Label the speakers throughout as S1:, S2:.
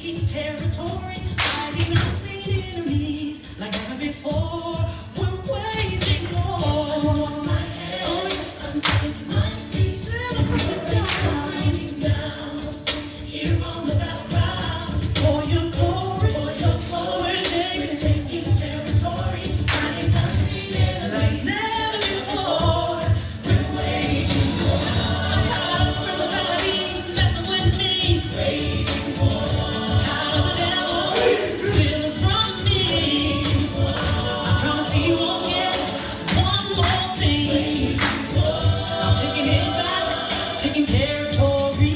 S1: taking territory, fighting unseen enemies like never before. We're waging war. Oh, yeah. I'm taking my feet, raining down here on the battleground for your glory, for your glory. We're taking territory, fighting unseen enemies like never before. We're waging war. I'm tired of principalities messing with me. Waging war. Tired of the devil stealing from me. I promise he won't get one more thing. I'm taking it back, taking territory.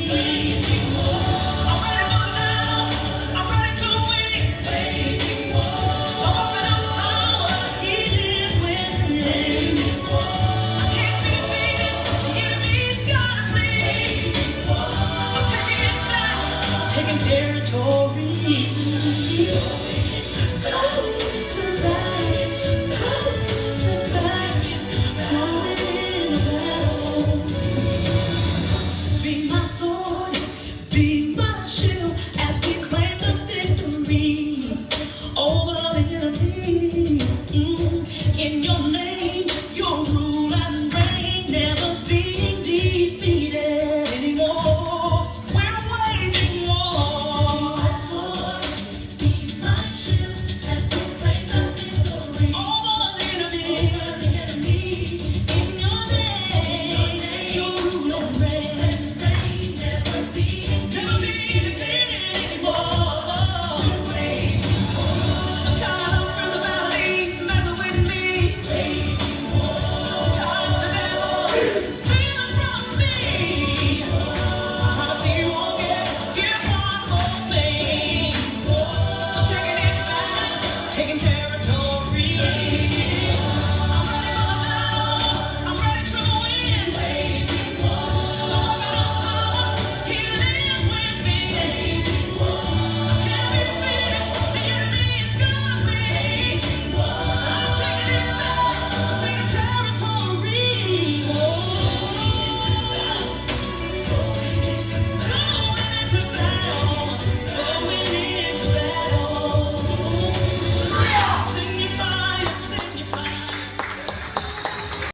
S1: I'm ready for the battle. I'm ready to win. I'm open up power. He lives within. I can't be defeated. The enemy's gotta flee. I'm taking it back, taking territory.